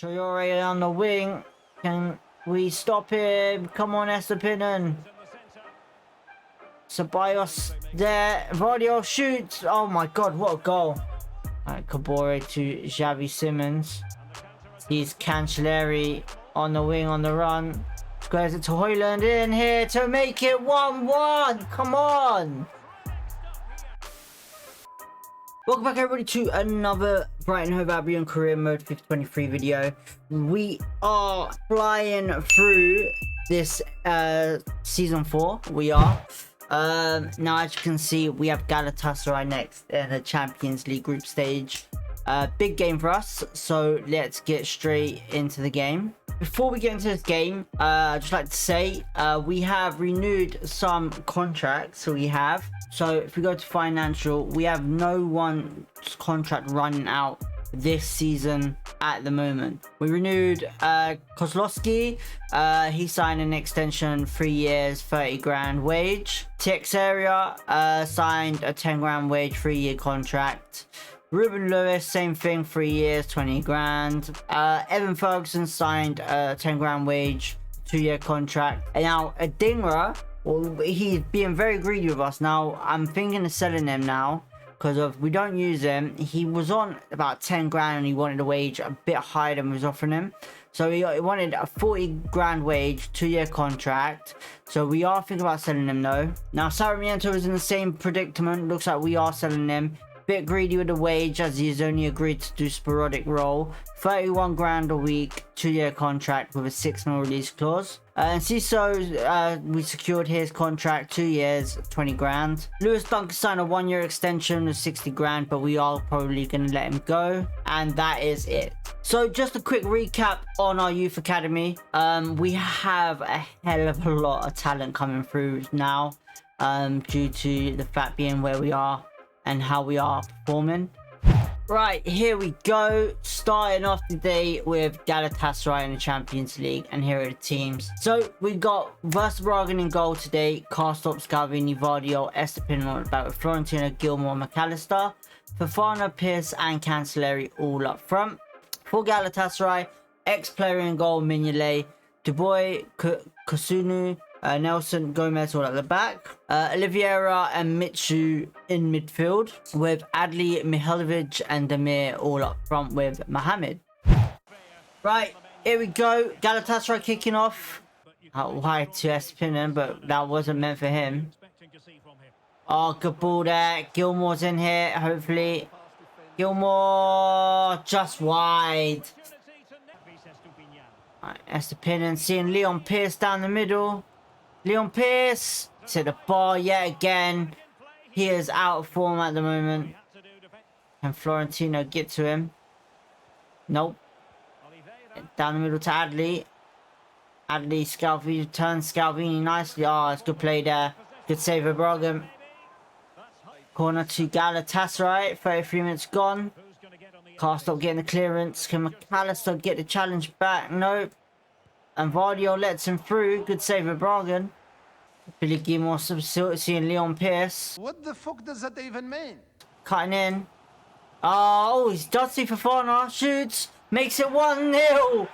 Traore on the wing. Can we stop him? Come on, Estepinen. Ceballos there. Vardio shoots. Oh my god, what a goal. Alright, Kabore to Xavi Simons. He's Cancelleri on the wing on the run. Squares it to Højlund in here to make it 1-1. Come on. Welcome back everybody to another Brighton Hove Albion Career Mode 523 video. We are flying through this season 4. We are. Now as you can see, we have Galatasaray next in the Champions League group stage. Big game for us, so let's get straight into the game. Before we get into this game, I'd just like to say we have renewed some contracts. So if we go to financial, we have no one's contract running out this season at the moment. We renewed Kozlowski. He signed an extension, 3 years, 30 grand wage. Texeria signed a 10 grand wage, 3-year contract. Ruben Lewis, same thing, 3 years, 20 grand. Evan Ferguson signed a 10 grand wage, 2-year contract. And now Adingra, well, he's being very greedy with us. Now I'm thinking of selling him now because of we don't use him. He was on about 10 grand and he wanted a wage a bit higher than we was offering him. So he wanted a 40 grand wage, 2-year contract. So we are thinking about selling him though. Now Sarmiento is in the same predicament. Looks like we are selling him. Bit greedy with the wage as he's only agreed to do sporadic role. 31 grand a week, 2-year contract with a 6 mil release clause. And Ciso, we secured his contract, 2 years, 20 grand. Lewis Dunk signed a 1-year extension of 60 grand, but we are probably going to let him go. And that is it. So just a quick recap on our youth academy. We have a hell of a lot of talent coming through now, due to the fact being where we are and how we are performing. Right, here we go. Starting off the day with Galatasaray in the Champions League, and here are the teams. So we got Verstappen in goal today. Karstop, Scalvini, Vardio, Estepinen on the back with Florentino, Gilmore, McAllister, Fofana, Pierce, and Cancelleri all up front. For Galatasaray, ex-player in goal, Mignolet, Dubois, Kusunu, Nelson, Gomez all at the back. Oliveira and Mitsu in midfield with Adli, Mihailovic and Demir all up front with Mohamed. Right, here we go. Galatasaray kicking off. Wide to Estepinen, but that wasn't meant for him. Oh, good ball there. Gilmore's in here, hopefully. Gilmore just wide. Right, Estepinen seeing Leon Pierce down the middle. Leon Pierce to the bar yet again. He is out of form at the moment. Can Florentino get to him? Nope. Down the middle to Adli. Adli, Scalvini turns Scalvini nicely. Oh, it's good play there. Good save of Brogum. Corner to Galatasaray. 33 minutes gone. Karstop getting the clearance. Can McAllister get the challenge back? Nope. And Vardio lets him through. Good save of Bragan. Billy Gilmore seeing Leon Pierce. What the fuck does that even mean? Cutting in. Oh, he's Dusty Fofana. Shoots. Makes it 1-0.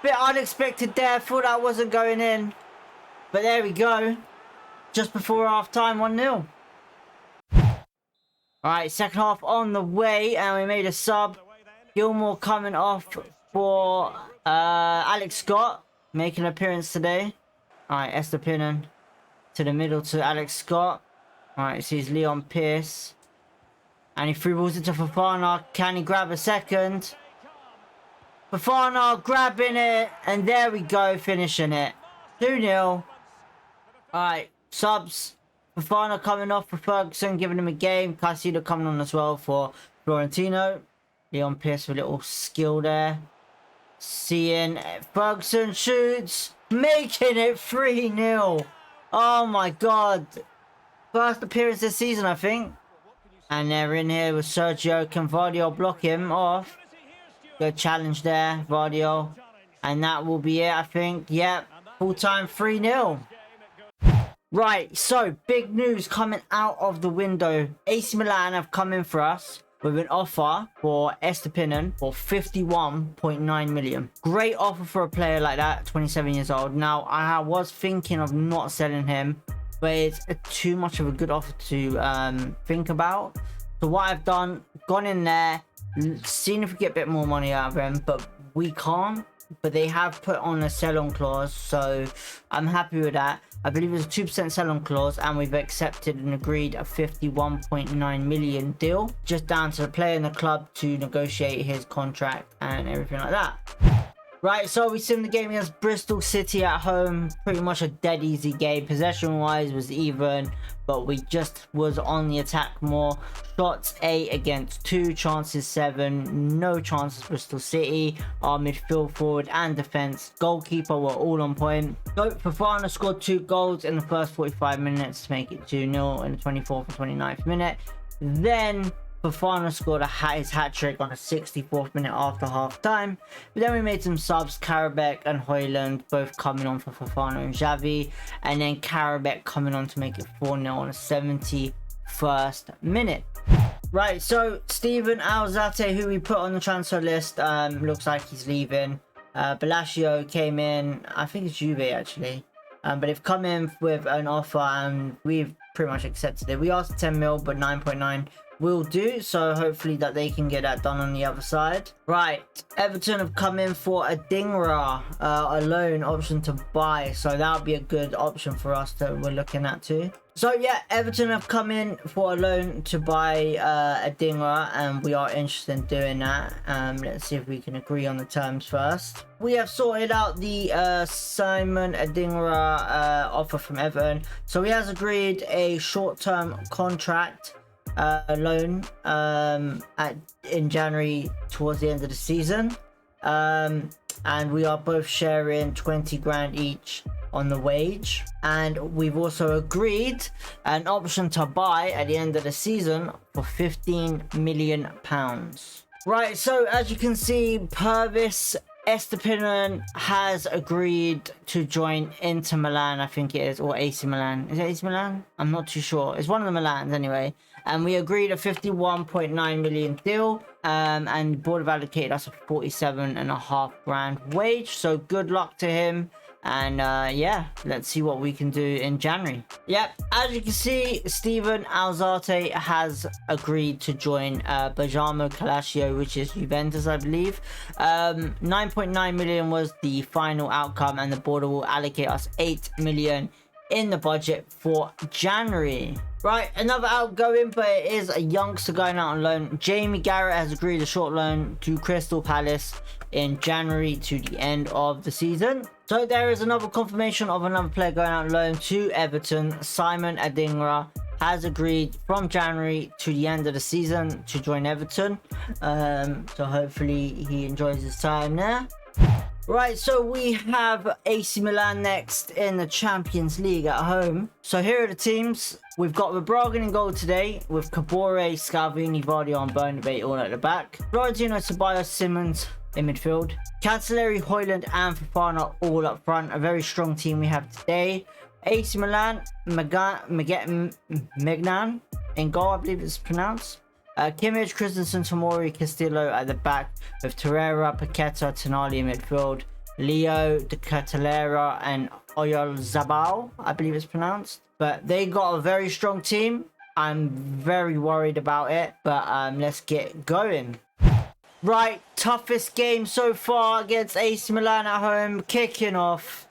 Bit unexpected there. Thought that wasn't going in. But there we go. Just before half time, 1-0. Alright, second half on the way. And we made a sub. Gilmore coming off for Alex Scott making an appearance today. Alright, Estepinen to the middle to Alex Scott. Alright, sees Leon Pierce. And he threw balls into Fofana. Can he grab a second? Fofana grabbing it. And there we go, finishing it. 2-0. Alright, subs. Fofana coming off for Ferguson, giving him a game. Casido coming on as well for Florentino. Leon Pierce with a little skill there. Seeing Ferguson shoots, making it 3-0. Oh my god. First appearance this season, I think. And they're in here with Sergio. Can Vardio block him off? Good challenge there, Vardio. And that will be it, I think. Yep, full time 3-0. Right, so big news coming out of the window. AC Milan have come in for us. with an offer for Estepinen for 51.9 million. Great offer for a player like that, 27 years old. Now, I was thinking of not selling him, but it's too much of a good offer to think about. So what I've done, gone in there, seen if we get a bit more money out of him, but we can't. But they have put on a sell-on clause, so I'm happy with that. I believe it's a 2% sell-on clause, and we've accepted and agreed a 51.9 million deal, just down to the player in the club to negotiate his contract and everything like that. Right, so we seen the game against Bristol City at home. Pretty much a dead easy game. Possession-wise was even, but we just was on the attack more. Shots 8 against 2, chances 7, no chances Bristol City. Our midfield, forward and defence, goalkeeper were all on point. So Fofana scored 2 goals in the first 45 minutes to make it 2-0 in the 24th and 29th minute. Then Fofana scored his hat-trick on the 64th minute after half-time. But then we made some subs, Karabek and Højlund both coming on for Fofana and Xavi. And then Karabek coming on to make it 4-0 on the 71st minute. Right, so Steven Alzate, who we put on the transfer list, looks like he's leaving. Balacio came in, I think it's Juve actually. But they've come in with an offer and we've pretty much accepted it. We asked 10 mil, but 9.9 will do, so hopefully that they can get that done on the other side. Right, Everton have come in for a Dingra, a loan option to buy, so that'll be a good option for us that we're looking at too. So yeah, Everton have come in for a loan to buy a Dingra, and we are interested in doing that. Let's see if we can agree on the terms first. We have sorted out the Simon Adingra offer from Everton, so he has agreed a short-term contract loan in January towards the end of the season, and we are both sharing 20 grand each on the wage, and we've also agreed an option to buy at the end of the season for 15 million pounds. Right, so as you can see, Purvis Estepinen has agreed to join Inter Milan, I think it is, or AC Milan. Is it AC Milan? I'm not too sure. It's one of the Milans anyway. And we agreed a 51.9 million deal. And the board have allocated us a 47.5 grand wage. So good luck to him. And yeah, let's see what we can do in January. Yep, as you can see, Steven Alzate has agreed to join Bajamo Calcio, which is Juventus, I believe. 9.9 million was the final outcome, and the board will allocate us 8 million in the budget for January. Right, another outgoing, but it is a youngster going out on loan. Jamie Garrett has agreed a short loan to Crystal Palace in January to the end of the season. So there is another confirmation of another player going out on loan to Everton. Simon Adingra has agreed from January to the end of the season to join Everton. So hopefully he enjoys his time there. Right, so we have AC Milan next in the Champions League at home. So here are the teams. We've got Rebragan in goal today, with Cabore, Scalvini, Vardy and Bernabé all at the back. Florentino, Ceballos, Simmons in midfield. Cancelleri, Højlund and Fofana all up front. A very strong team we have today. AC Milan, Megnan in goal, I believe it's pronounced. Kimmich, Christensen, Tomori, Castillo at the back, with Torreira, Paqueta, Tonali in midfield. Leo, De Catalera and Oyarzabal, I believe it's pronounced. But they got a very strong team. I'm very worried about it, but let's get going. Right, toughest game so far against AC Milan at home, kicking off.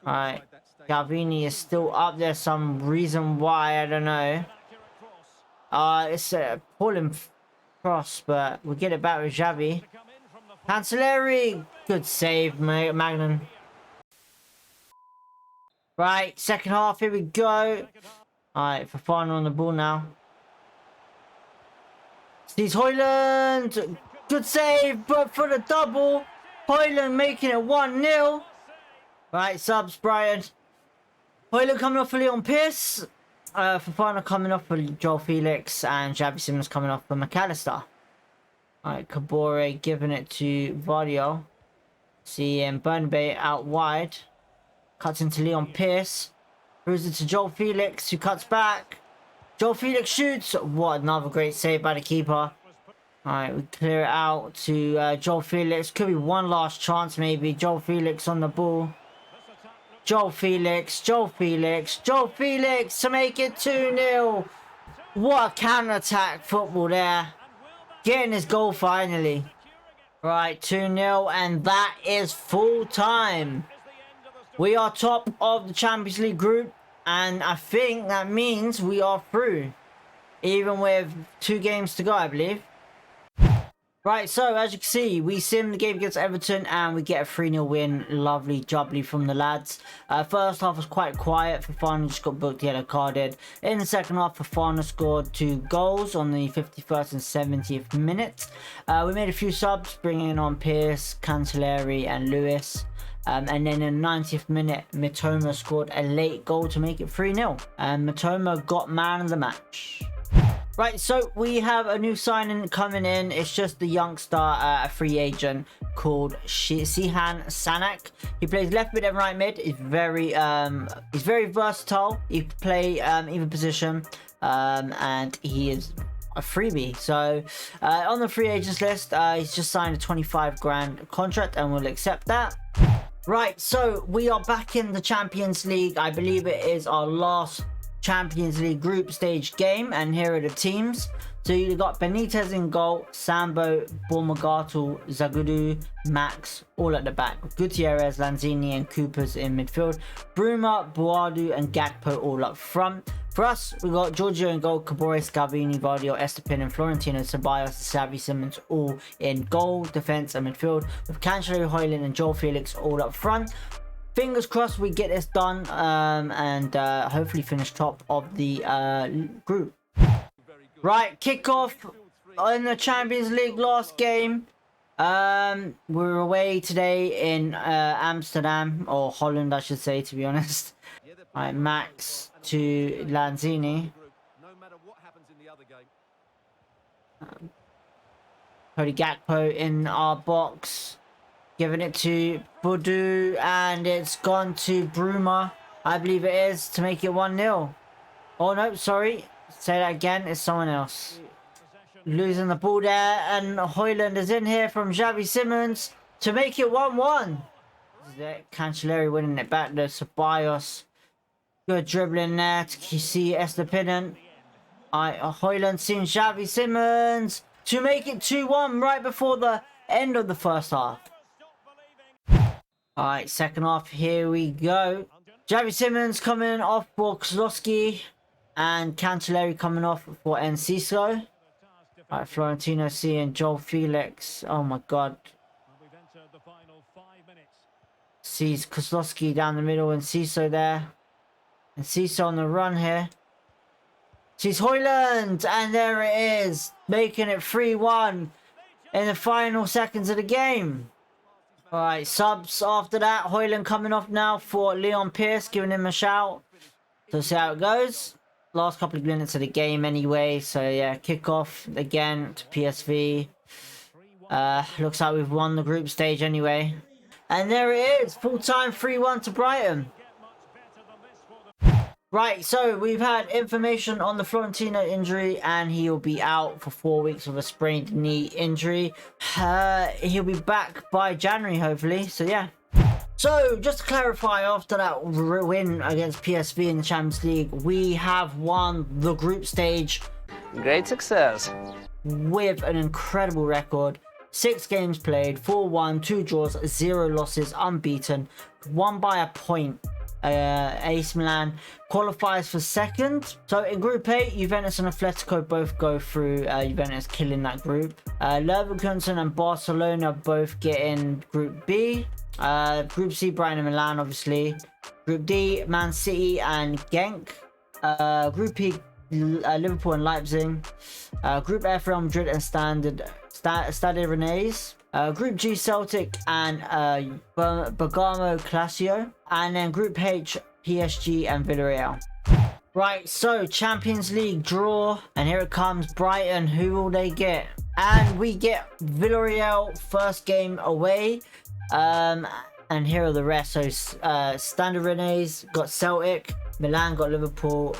Alright, Galvini is still up there, some reason why, I don't know. It's a pulling cross, but we'll get it back with Xavi. Cancelleri, good save, Magnan. Right, second half, here we go. Alright, Fofana on the ball now. Sees Højlund, good save, but for the double. Højlund making it 1-0. Right, subs, Brian. Højlund coming off for Leon Pierce. Fofana coming off for Joel Felix, and Xavi Simons coming off for McAllister. Alright, Cabore giving it to Vardio. See Bernabé out wide. Cuts into Leon Pierce. Throws it to Joel Felix, who cuts back. Joel Felix shoots. What another great save by the keeper. Alright, we clear it out to Joel Felix. Could be one last chance maybe. Joel Felix on the ball. Joel Felix, Joel Felix, Joel Felix to make it 2-0. What a counter-attack football there. Getting his goal finally. Right, 2-0, and that is full time. We are top of the Champions League group, and I think that means we are through. Even with 2 games to go, I believe. Right, so as you can see, we sim the game against Everton and we get a 3-0 win. Lovely jubbly from the lads. First half was quite quiet. Fofana just got booked, yellow carded. In the second half, Fofana scored 2 goals on the 51st and 70th minute. We made a few subs, bringing on Pierce, Cancelleri and Lewis. And then in the 90th minute, Mitoma scored a late goal to make it 3-0. And Mitoma got man of the match. Right, so we have a new signing coming in. It's just the youngster, a free agent called Sihan Sanak. He plays left mid and right mid. He's very versatile. He can play either position, and he is a freebie. So on the free agents list, he's just signed a 25 grand contract, and we'll accept that. Right, so we are back in the Champions League. I believe it is our last Champions League group stage game, and here are the teams. So you got Benitez in goal, Sambo, Bormagato, Zagudu, Max all at the back, Gutierrez, Lanzini and Coopers in midfield, Bruma, Boadu and Gakpo all up front. For us, we got Giorgio in goal, Cabore, Scavini, Vardio, Estepin and Florentino, Ceballos, Xavi Simons all in goal, defense and midfield, with Cancelleri, Højlund and Joel Felix all up front. Fingers crossed we get this done and hopefully finish top of the group. Right, kickoff in the Champions League last game. We're away today in Amsterdam, or Holland I should say, to be honest. Right, Max to Lanzini. Cody Gakpo in our box. Giving it to Boadu, and it's gone to Bruma, I believe it is, to make it 1-0. Oh no, sorry. Say that again, it's someone else. Losing the ball there, and Højlund is in here from Xavi Simons to make it 1-1. Cancelleri winning it back to Ceballos. Good dribbling there to see Estepin. Højlund seeing Xavi Simons to make it 2-1 right before the end of the first half. Alright, second half, here we go. Xavi Simons coming off for Kozlowski and Cancelleri coming off for Enciso. Alright, Florentino seeing Joel Felix. Oh my god. Sees Kozlowski down the middle and Enciso there. Enciso on the run here. Sees Højlund, and there it is. Making it 3-1 in the final seconds of the game. Alright, subs after that. Højlund coming off now for Leon Pierce, giving him a shout. So see how it goes. Last couple of minutes of the game anyway. So yeah, kickoff again to PSV. Looks like we've won the group stage anyway. And there it is. Full time 3-1 to Brighton. Right, so we've had information on the Florentino injury, and he'll be out for 4 weeks with a sprained knee injury. He'll be back by January, hopefully. So yeah. So just to clarify, after that win against PSV in the Champions League, we have won the group stage. Great success. With an incredible record. 6 games played, 4-1, 2 draws, 0 losses, unbeaten, won by a point. AC Milan qualifies for second. So in Group A, Juventus and Atletico both go through. Juventus killing that group. Leverkusen and Barcelona both get in Group B. Group C, Brighton and Milan, obviously. Group D, Man City and Genk. Group E, Liverpool and Leipzig. Group F, Real Madrid and Stade Rennais. Group G, Celtic and Bergamo Classio. And then Group H, PSG and Villarreal. Right, so Champions League draw. And here it comes, Brighton. Who will they get? And we get Villarreal first game away. And here are the rest. So Stade Rennais got Celtic. Milan got Liverpool.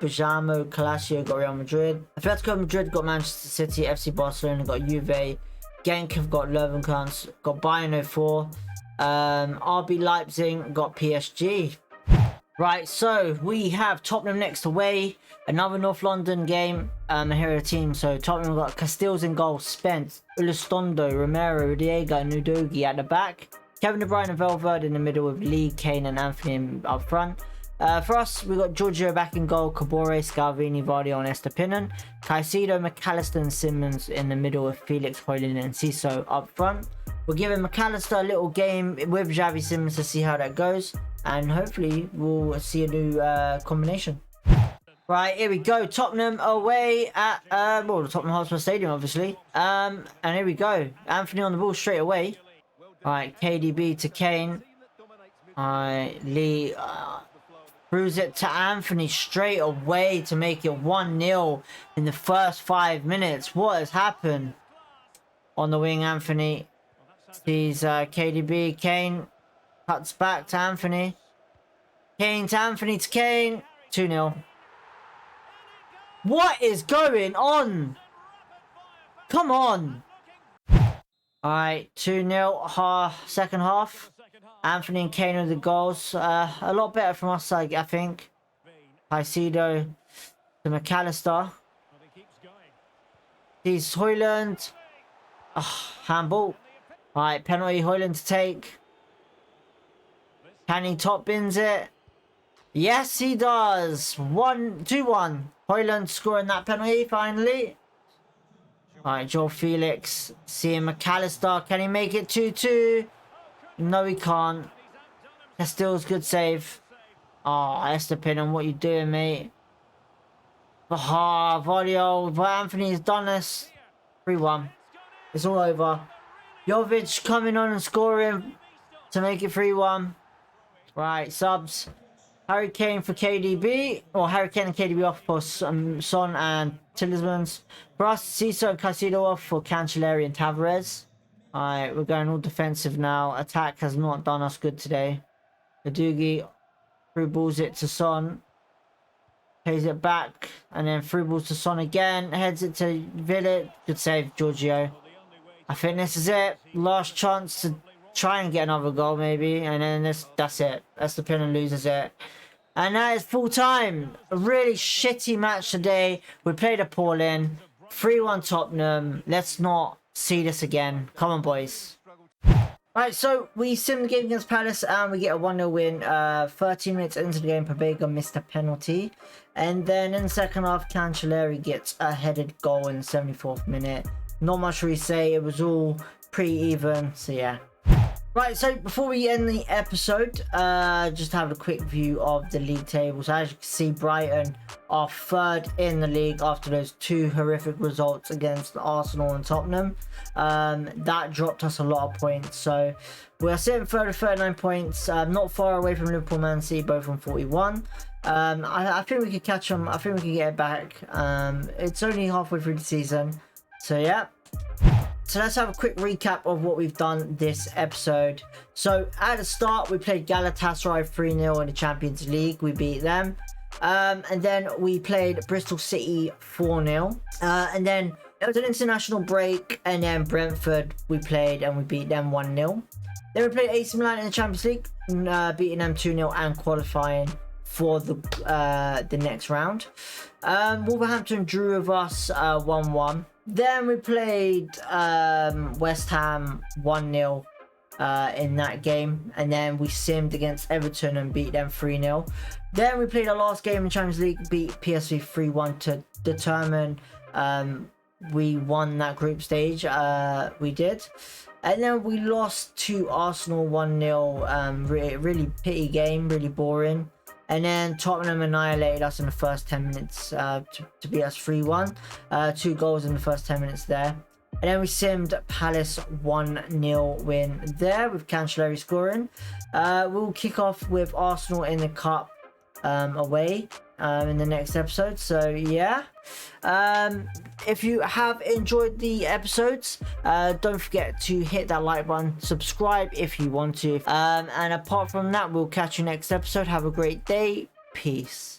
Bajamo, Calcio got Real Madrid. Atletico Madrid got Manchester City. FC Barcelona got Juve. Genk have got Leverkusen. Got Bayern 04. RB Leipzig got PSG. Right, so we have Tottenham next away. Another North London game. Here are the teams. So Tottenham got Castells in goal, Spence, Ulustondo, Romero, Diego, and Udogi at the back. Kevin De Bruyne and Valverde in the middle with Lee, Kane, and Anthony up front. For us, we got Giorgio back in goal, Cabore, Scalvini, Vardy, and Estupiñán. Caicedo, McAllister, and Simmons in the middle with Felix, Højlund, and Ciso up front. We're giving McAllister a little game with Xavi Simmons to see how that goes, and hopefully we'll see a new combination. Right, here we go. Tottenham away at well, the Tottenham Hotspur Stadium, obviously. And here we go. Anthony on the ball straight away. Alright, KDB to Kane. Alright, Lee throws it to Anthony straight away to make it 1-0 in the first 5 minutes. What has happened? On the wing, Anthony sees KDB. Kane cuts back to Anthony. Kane to Anthony to Kane. 2-0. What is going on? Come on. Alright, 2-0 second half. Anthony and Kane are the goals. A lot better from us, I think. Caicedo to McAllister. He's Højlund. Handball. Alright, penalty Højlund to take. Can he top bins it? Yes, he does. 2-1. Højlund scoring that penalty finally. Alright, Joel Felix seeing McAllister. Can he make it 2-2? No, he can't. Castells, good save. Oh, Estupiñán, what you doing, mate? Vardy, but Anthony's done this. 3-1. It's all over. Jovic coming on and scoring to make it 3-1. Right, subs. Harry Kane for KDB. Or Harry Kane and KDB off for Son and Tielemans. For us, Ciso and Caicedo off for Cancelleri and Tavares. Alright, we're going all defensive now. Attack has not done us good today. Udogi through balls it to Son. Pays it back. And then through balls to Son again. Heads it to Villa. Good save, Giorgio. I think this is it. Last chance to try and get another goal maybe. And then that's it. Estupiñán loses it. And that is full time. A really shitty match today. We played appalling. 3-1 Tottenham. Let's not see this again. Come on, boys. Right, so we sim the game against Palace and we get a 1-0 win. 13 minutes into the game, Pabega missed a penalty. And then in the second half, Cancelleri gets a headed goal in the 74th minute. Not much to really say. It was all pretty even. So yeah. Right, so before we end the episode, just have a quick view of the league tables. As you can see, Brighton are third in the league after those two horrific results against Arsenal and Tottenham. That dropped us a lot of points. So we're sitting third with 39 points, not far away from Liverpool, Man City, both on 41. I think we could catch them. I think we can get it back. It's only halfway through the season. So yeah. So let's have a quick recap of what we've done this episode. So at the start, we played Galatasaray 3-0 in the Champions League. We beat them. And then we played Bristol City 4-0. And then it was an international break. And then Brentford we played and we beat them 1-0. Then we played AC Milan in the Champions League, beating them 2-0 and qualifying for the next round. Wolverhampton drew with us 1-1. Then we played West Ham 1-0 in that game. And then we simmed against Everton and beat them 3-0. Then we played our last game in Champions League, beat PSV 3-1 to determine we won that group stage. We did. And then we lost to Arsenal 1-0. Really pity game, really boring. And then Tottenham annihilated us in the first 10 minutes to beat us 3-1. 2 goals in the first 10 minutes there. And then we simmed Palace 1-0 win there with Cancelleri scoring. We'll kick off with Arsenal in the Cup away in the next episode. So yeah. If you have enjoyed the episodes, don't forget to hit that like button, subscribe if you want to, and apart from that, we'll catch you next episode. Have a great day. Peace.